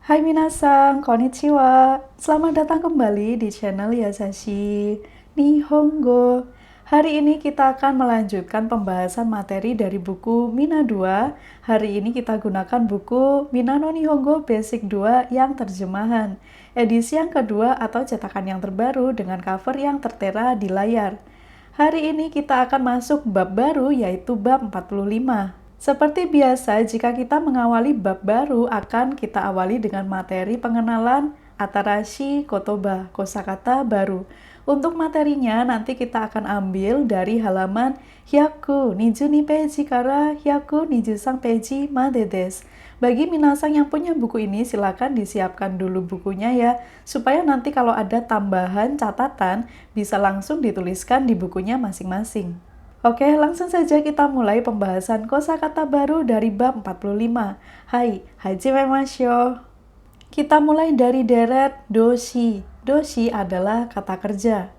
Hai minasan, konnichiwa. Selamat datang kembali di channel Yasashi Nihongo. Hari ini kita akan melanjutkan pembahasan materi dari buku Mina 2. Hari ini kita gunakan buku Minano Nihongo Basic 2 yang terjemahan. Edisi yang kedua atau cetakan yang terbaru dengan cover yang tertera di layar. Hari ini kita akan masuk bab baru yaitu bab 45. Seperti biasa, jika kita mengawali bab baru, akan kita awali dengan materi pengenalan Atarashi Kotoba, kosakata baru. Untuk materinya, nanti kita akan ambil dari halaman Hyaku Nijuni Peiji kara Hyaku Nijusang Peiji Made desu. Bagi minasan yang punya buku ini, silakan disiapkan dulu bukunya ya, supaya nanti kalau ada tambahan catatan, bisa langsung dituliskan di bukunya masing-masing. Oke, langsung saja kita mulai pembahasan kosakata baru dari bab 45. Hai, hajime masyo. Kita mulai dari deret doshi. Doshi adalah kata kerja.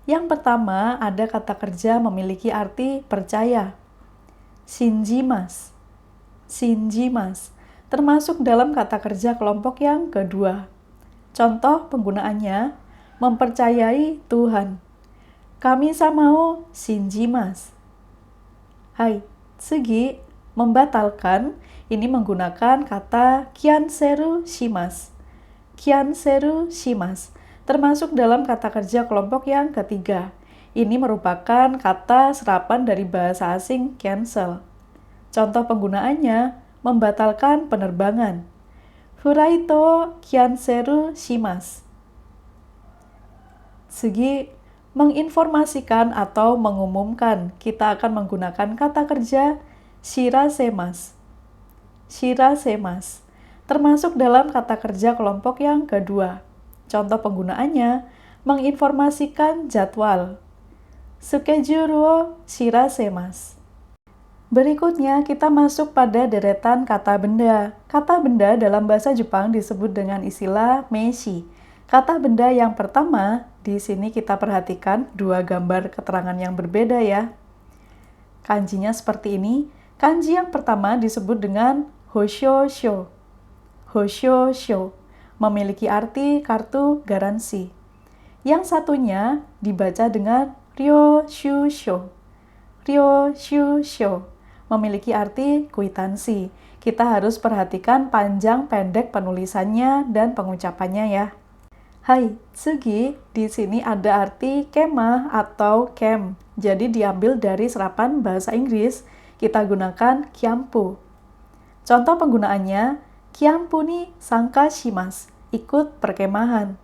Yang pertama, ada kata kerja memiliki arti percaya. Shinjimasu. Shinjimasu. Termasuk dalam kata kerja kelompok yang kedua. Contoh penggunaannya, mempercayai Tuhan. Kami samao shinjimasu. Hai, tsugi, membatalkan, ini menggunakan kata kianseru shimasu. Kianseru shimasu, termasuk dalam kata kerja kelompok yang ketiga. Ini merupakan kata serapan dari bahasa asing cancel. Contoh penggunaannya, membatalkan penerbangan. Furaito kianseru shimasu. Tsugi, menginformasikan atau mengumumkan, kita akan menggunakan kata kerja shirasemasu. Shirasemasu, termasuk dalam kata kerja kelompok yang kedua. Contoh penggunaannya, menginformasikan jadwal. Sukejuru wo shirasemasu. Berikutnya, kita masuk pada deretan kata benda. Kata benda dalam bahasa Jepang disebut dengan istilah meishi. Kata benda yang pertama, di sini kita perhatikan dua gambar keterangan yang berbeda ya. Kanjinya seperti ini. Kanji yang pertama disebut dengan hoshosho. Hoshosho memiliki arti kartu garansi. Yang satunya dibaca dengan ryoshusho. Ryoshusho memiliki arti kwitansi. Kita harus perhatikan panjang pendek penulisannya dan pengucapannya ya. Hai, tsugi, di sini ada arti kemah atau camp. Jadi diambil dari serapan bahasa Inggris, kita gunakan kyampu. Contoh penggunaannya, kyampu ni sanka shimasu, ikut perkemahan.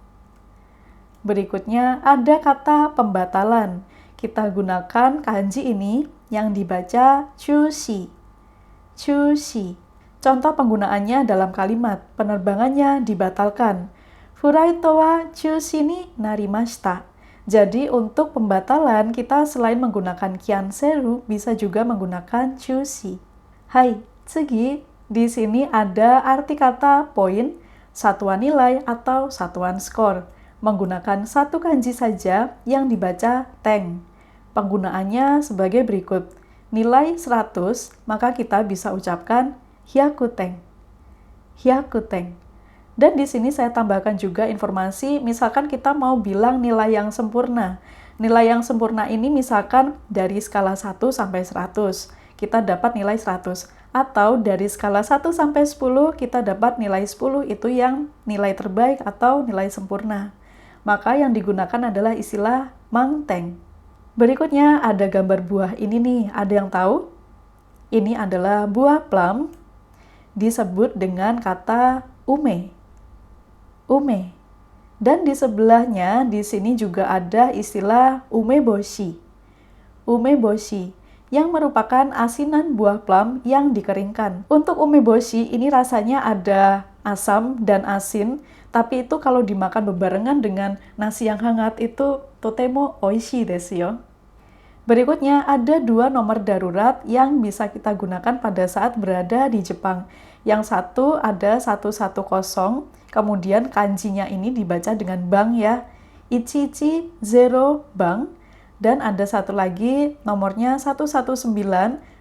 Berikutnya ada kata pembatalan. Kita gunakan kanji ini yang dibaca chushi. Chushi. Contoh penggunaannya dalam kalimat, penerbangannya dibatalkan. Furaito wa chushi ni narimashita. Jadi untuk pembatalan kita selain menggunakan kianseru bisa juga menggunakan chushi. Hai, tsugi, di sini ada arti kata poin, satuan nilai atau satuan skor. Menggunakan satu kanji saja yang dibaca teng. Penggunaannya sebagai berikut. Nilai 100, maka kita bisa ucapkan hyakuten. Hyakuten. Dan di sini saya tambahkan juga informasi, misalkan kita mau bilang nilai yang sempurna. Nilai yang sempurna ini misalkan dari skala 1 sampai 100, kita dapat nilai 100. Atau dari skala 1 sampai 10, kita dapat nilai 10, itu yang nilai terbaik atau nilai sempurna. Maka yang digunakan adalah istilah mangteng. Berikutnya ada gambar buah ini nih, ada yang tahu? Ini adalah buah plum, disebut dengan kata ume. Ume. Dan di sebelahnya di sini juga ada istilah umeboshi. Umeboshi yang merupakan asinan buah plum yang dikeringkan. Untuk umeboshi ini rasanya ada asam dan asin, tapi itu kalau dimakan bebarengan dengan nasi yang hangat itu totemo oishi desu yo. Berikutnya ada dua nomor darurat yang bisa kita gunakan pada saat berada di Jepang. Yang satu ada 110, kemudian kanjinya ini dibaca dengan bang ya. Ichiichi zero bang. Dan ada satu lagi nomornya 119,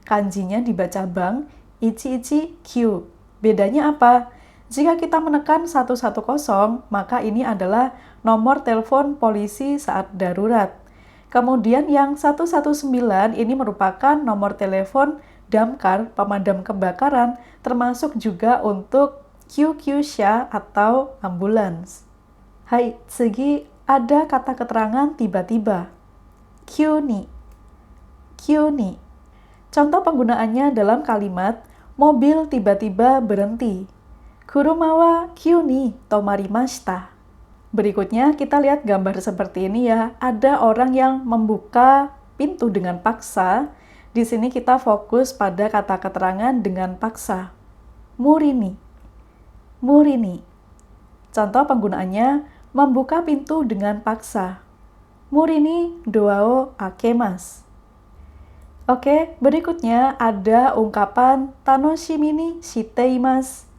kanjinya dibaca bang. Ichiichi Q. Bedanya apa? Jika kita menekan 110, maka ini adalah nomor telepon polisi saat darurat. Kemudian yang 119 ini merupakan nomor telepon damkar, pemadam kebakaran, termasuk juga untuk QQ-sha atau ambulans. Hai, tsugi ada kata keterangan tiba-tiba. Kyuni. Kyuni. Contoh penggunaannya dalam kalimat mobil tiba-tiba berhenti. Kuruma wa kyuni tomarimashita. Berikutnya kita lihat gambar seperti ini ya. Ada orang yang membuka pintu dengan paksa. Di sini kita fokus pada kata keterangan dengan paksa. Murini. Murini. Contoh penggunaannya membuka pintu dengan paksa. Murini doa o akemasu. Oke, berikutnya ada ungkapan tanoshimi ni shiteimasu.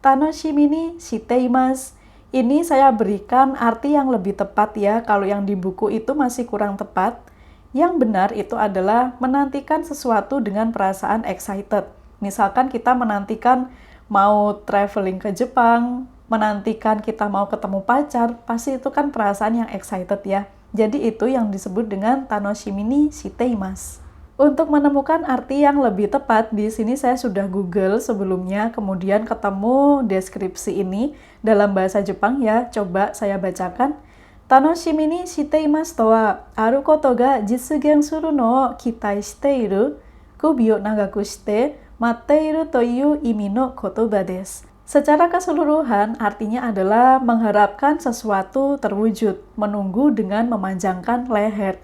Tanoshimi ni shiteimasu. Ini saya berikan arti yang lebih tepat ya, kalau yang di buku itu masih kurang tepat. Yang benar itu adalah menantikan sesuatu dengan perasaan excited. Misalkan kita menantikan mau traveling ke Jepang, menantikan kita mau ketemu pacar, pasti itu kan perasaan yang excited ya. Jadi itu yang disebut dengan tanoshimi ni shiteimasu. Untuk menemukan arti yang lebih tepat, di sini saya sudah Google sebelumnya, kemudian ketemu deskripsi ini dalam bahasa Jepang ya. Coba saya bacakan. Tanoshimi ni shiteimasu to wa, aru koto ga jitsugen suru no o kitai shiteiru, kubi o nagaku shite, matteiru to iu imi no kotoba desu. Secara keseluruhan, artinya adalah mengharapkan sesuatu terwujud, menunggu dengan memanjangkan leher.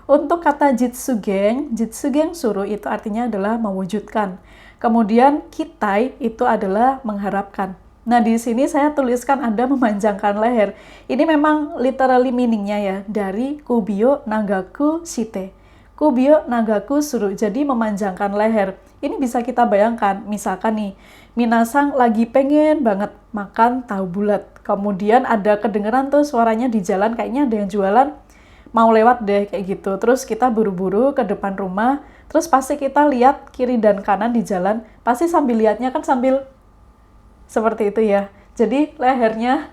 Untuk kata jitsugen suru itu artinya adalah mewujudkan. Kemudian kitai itu adalah mengharapkan. Nah, di sini saya tuliskan ada memanjangkan leher. Ini memang literally meaning-nya ya, dari kubio nagaku shite. Kubio nagaku suru, jadi memanjangkan leher. Ini bisa kita bayangkan, misalkan nih, minasang lagi pengen banget makan tahu bulat. Kemudian ada kedengeran tuh suaranya di jalan, kayaknya ada yang jualan, mau lewat deh kayak gitu. Terus kita buru-buru ke depan rumah, terus pasti kita lihat kiri dan kanan di jalan, pasti sambil lihatnya kan sambil seperti itu ya. Jadi lehernya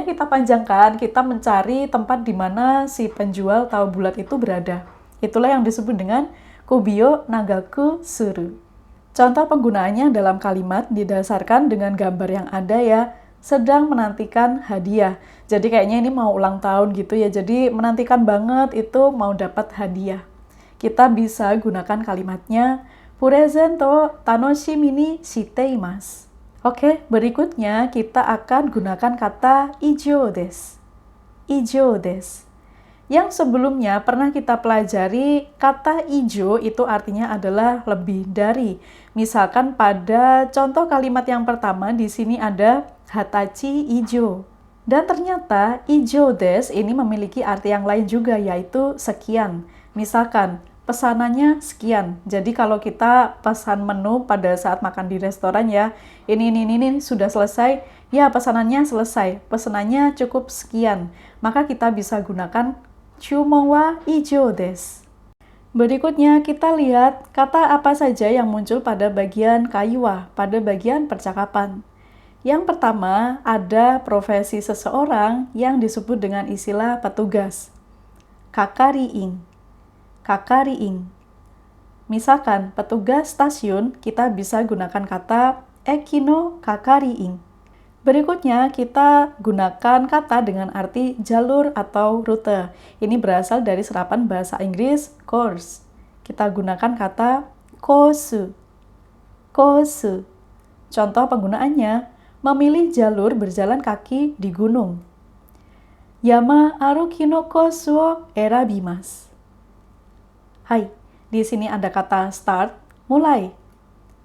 kita panjangkan, kita mencari tempat di mana si penjual tahu bulat itu berada. Itulah yang disebut dengan kubio nagaku suru. Contoh penggunaannya dalam kalimat didasarkan dengan gambar yang ada ya. Sedang menantikan hadiah. Jadi kayaknya ini mau ulang tahun gitu ya. Jadi menantikan banget itu mau dapat hadiah. Kita bisa gunakan kalimatnya Puresen to tanoshimi ni shiteimasu. Oke, berikutnya kita akan gunakan kata ijo desu. Ijo desu. Yang sebelumnya pernah kita pelajari, kata ijo itu artinya adalah lebih dari. Misalkan pada contoh kalimat yang pertama di sini ada hatachi ijo. Dan ternyata ijo desu ini memiliki arti yang lain juga, yaitu sekian. Misalkan pesanannya sekian. Jadi kalau kita pesan menu pada saat makan di restoran ya, ini sudah selesai, ya pesanannya selesai, pesanannya cukup sekian. Maka kita bisa gunakan Chumon wa ijo desu. Berikutnya kita lihat kata apa saja yang muncul pada bagian kaiwa, pada bagian percakapan. Yang pertama, ada profesi seseorang yang disebut dengan istilah petugas. Kakari-in. Kakari-in. Misalkan petugas stasiun, kita bisa gunakan kata eki no kakari-in. Berikutnya, kita gunakan kata dengan arti jalur atau rute. Ini berasal dari serapan bahasa Inggris course. Kita gunakan kata kosu. Kosu. Contoh penggunaannya, memilih jalur berjalan kaki di gunung. Yama aruki no kosu o erabimasu. Hai, di sini ada kata start, mulai.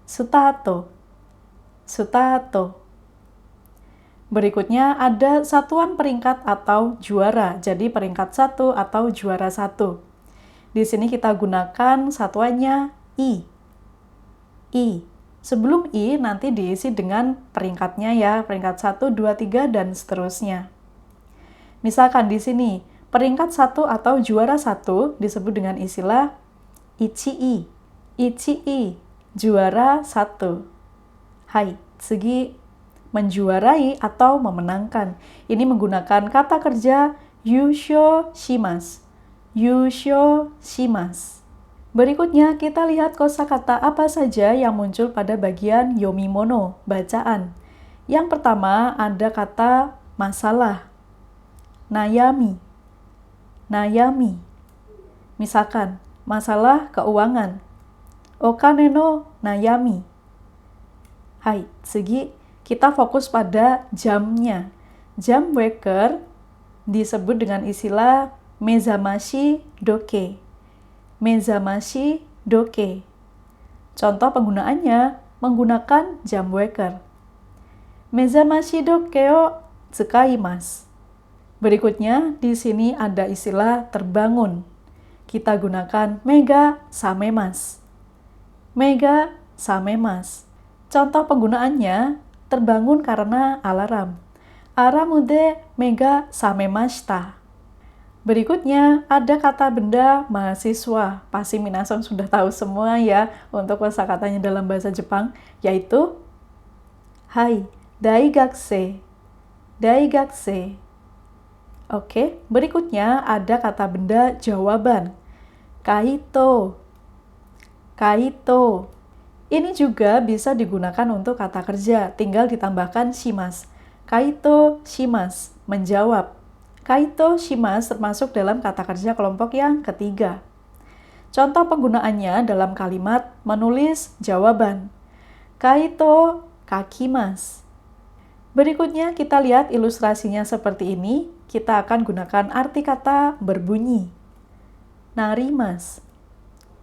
Sutato. Sutato. Berikutnya ada satuan peringkat atau juara. Jadi peringkat 1 atau juara 1. Di sini kita gunakan satuannya I. I. Sebelum I nanti diisi dengan peringkatnya ya. Peringkat 1, 2, 3 dan seterusnya. Misalkan di sini peringkat 1 atau juara 1 disebut dengan istilah Ichi-i. Ichi-i. Juara 1. Hai, tsugi. menjuarai atau memenangkan. Ini menggunakan kata kerja yusho shimasu. Yusho shimasu. Berikutnya kita lihat kosakata apa saja yang muncul pada bagian yomimono, bacaan. Yang pertama ada kata masalah. Nayami. Nayami. Misalkan, masalah keuangan. Okane no nayami. Hai, tsugi, kita fokus pada jamnya. Jam waker disebut dengan istilah mezamashi doke. Mezamashi doke. Contoh penggunaannya menggunakan jam waker. Mezamashi doke o tsukaimasu. Berikutnya, di sini ada istilah terbangun. Kita gunakan mega samemasu. Mega samemasu. Contoh penggunaannya, terbangun karena alarm. Aramu de mega samemashita. Berikutnya, ada kata benda mahasiswa. Pasti minasan sudah tahu semua ya untuk kosakatanya dalam bahasa Jepang, yaitu hai, daigakusei. Daigakusei. Oke, berikutnya ada kata benda jawaban. Kaito. Kaito. Ini juga bisa digunakan untuk kata kerja, tinggal ditambahkan shimasu. Kaito shimasu, menjawab. Kaito shimasu termasuk dalam kata kerja kelompok yang ketiga. Contoh penggunaannya dalam kalimat menulis jawaban. Kaito kakimasu. Berikutnya kita lihat ilustrasinya seperti ini. Kita akan gunakan arti kata berbunyi. Narimasu.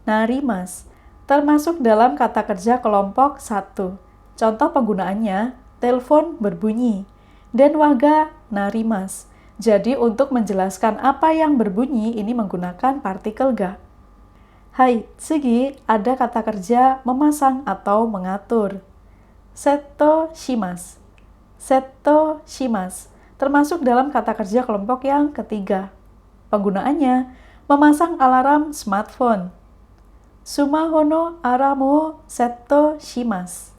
Narimasu termasuk dalam kata kerja kelompok 1. Contoh penggunaannya, telepon berbunyi. Denwaga narimasu. Jadi untuk menjelaskan apa yang berbunyi ini menggunakan partikel ga. Hai, tsugi ada kata kerja memasang atau mengatur. Setto shimasu. Setto shimasu termasuk dalam kata kerja kelompok yang ketiga. Penggunaannya, memasang alarm smartphone. Sumaho no alarm o setto shimasu.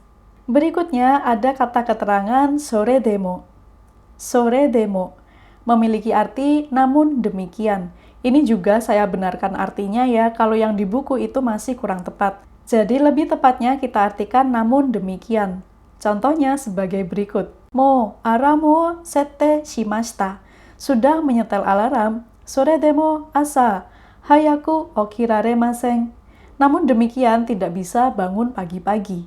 Berikutnya ada kata keterangan sore demo. Sore demo memiliki arti namun demikian. Ini juga saya benarkan artinya ya, kalau yang di buku itu masih kurang tepat. Jadi lebih tepatnya kita artikan namun demikian. Contohnya sebagai berikut. Mo alarm o sette shimashita. Sudah menyetel alarm. Sore demo asa hayaku okiraremasen. Namun demikian tidak bisa bangun pagi-pagi.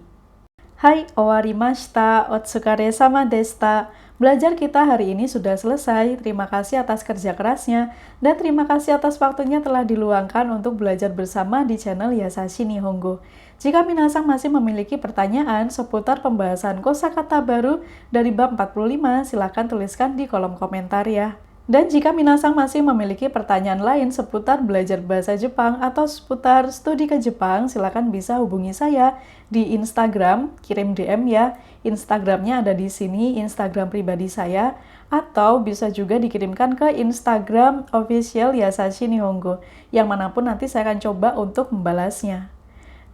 Hai, owarimashita. Otsukare-sama deshita. Belajar kita hari ini sudah selesai. Terima kasih atas kerja kerasnya dan terima kasih atas waktunya telah diluangkan untuk belajar bersama di channel Yasashi Nihongo. Jika minasan masih memiliki pertanyaan seputar pembahasan kosakata baru dari bab 45, silakan tuliskan di kolom komentar ya. Dan jika minasan masih memiliki pertanyaan lain seputar belajar bahasa Jepang atau seputar studi ke Jepang, silakan bisa hubungi saya di Instagram, kirim DM ya. Instagramnya ada di sini, Instagram pribadi saya, atau bisa juga dikirimkan ke Instagram official Yasashi Nihongo, yang manapun nanti saya akan coba untuk membalasnya.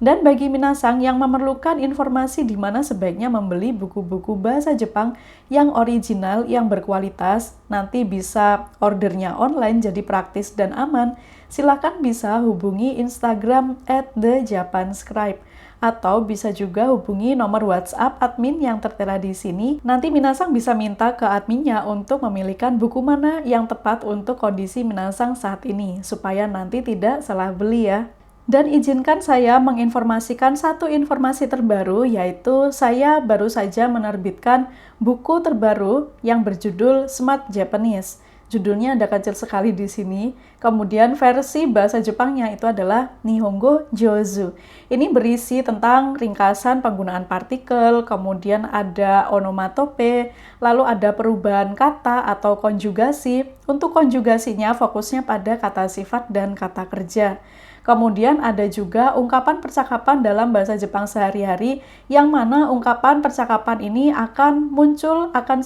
Dan bagi minasan yang memerlukan informasi di mana sebaiknya membeli buku-buku bahasa Jepang yang original, yang berkualitas, nanti bisa ordernya online jadi praktis dan aman, silakan bisa hubungi Instagram @thejapanscribe atau bisa juga hubungi nomor WhatsApp admin yang tertera di sini. Nanti minasan bisa minta ke adminnya untuk memilihkan buku mana yang tepat untuk kondisi minasan saat ini, supaya nanti tidak salah beli ya. Dan izinkan saya menginformasikan satu informasi terbaru, yaitu saya baru saja menerbitkan buku terbaru yang berjudul Smart Japanese. Judulnya ada kecil sekali di sini. Kemudian versi bahasa Jepangnya itu adalah Nihongo Jozu. Ini berisi tentang ringkasan penggunaan partikel, kemudian ada onomatope, lalu ada perubahan kata atau konjugasi. Untuk konjugasinya fokusnya pada kata sifat dan kata kerja. Kemudian ada juga ungkapan percakapan dalam bahasa Jepang sehari-hari, yang mana ungkapan percakapan ini akan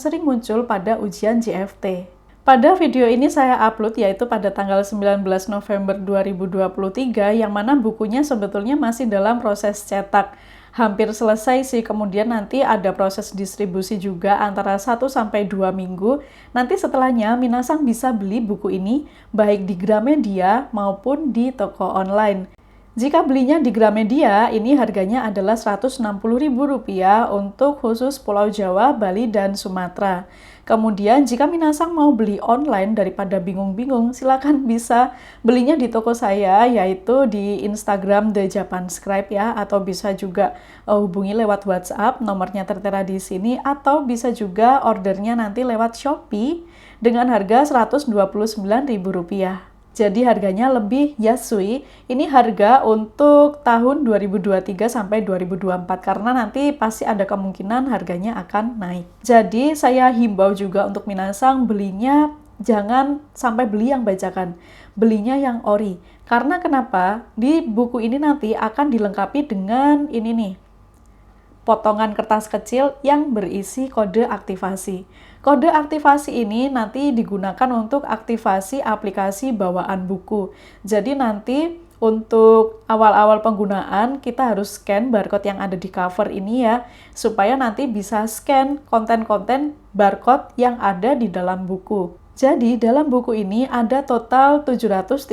sering muncul pada ujian JFT. Pada video ini saya upload yaitu pada tanggal 19 November 2023, yang mana bukunya sebetulnya masih dalam proses cetak. hampir selesai sih, kemudian nanti ada proses distribusi juga antara 1 sampai 2 minggu. Nanti setelahnya minasang bisa beli buku ini baik di Gramedia maupun di toko online. Jika belinya di Gramedia, ini harganya adalah Rp160.000 untuk khusus Pulau Jawa, Bali, dan Sumatera. Kemudian jika minasang mau beli online daripada bingung-bingung, silakan bisa belinya di toko saya, yaitu di Instagram The Japan Scribe ya, atau bisa juga hubungi lewat WhatsApp, nomornya tertera di sini, atau bisa juga ordernya nanti lewat Shopee dengan harga Rp129.000. Jadi harganya lebih yasui. Ini harga untuk tahun 2023 sampai 2024 karena nanti pasti ada kemungkinan harganya akan naik. Jadi saya himbau juga untuk minasang belinya jangan sampai beli yang bajakan. Belinya yang ori. Karena kenapa? Di buku ini nanti akan dilengkapi dengan ini nih, potongan kertas kecil yang berisi kode aktivasi. Kode aktivasi ini nanti digunakan untuk aktivasi aplikasi bawaan buku. Jadi nanti untuk awal-awal penggunaan kita harus scan barcode yang ada di cover ini ya, supaya nanti bisa scan konten-konten barcode yang ada di dalam buku. Jadi dalam buku ini ada total 730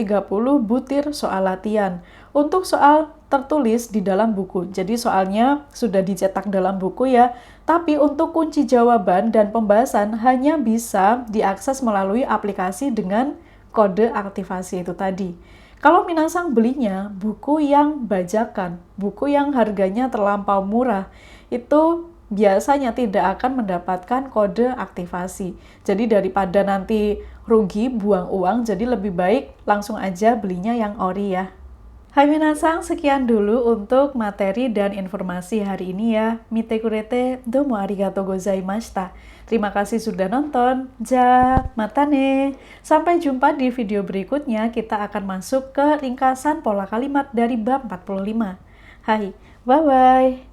butir soal latihan. Untuk soal tertulis di dalam buku. Jadi soalnya sudah dicetak dalam buku ya. Tapi untuk kunci jawaban dan pembahasan hanya bisa diakses melalui aplikasi dengan kode aktivasi itu tadi. Kalau minasang belinya buku yang bajakan, buku yang harganya terlampau murah, itu biasanya tidak akan mendapatkan kode aktivasi. Jadi daripada nanti rugi buang uang, jadi lebih baik langsung aja belinya yang ori ya. Hai minasang, sekian dulu untuk materi dan informasi hari ini ya. Mite kurete, domo arigatou gozaimashita. Terima kasih sudah nonton. Ja, matane. Sampai jumpa di video berikutnya, kita akan masuk ke ringkasan pola kalimat dari bab 45. Hai, bye-bye.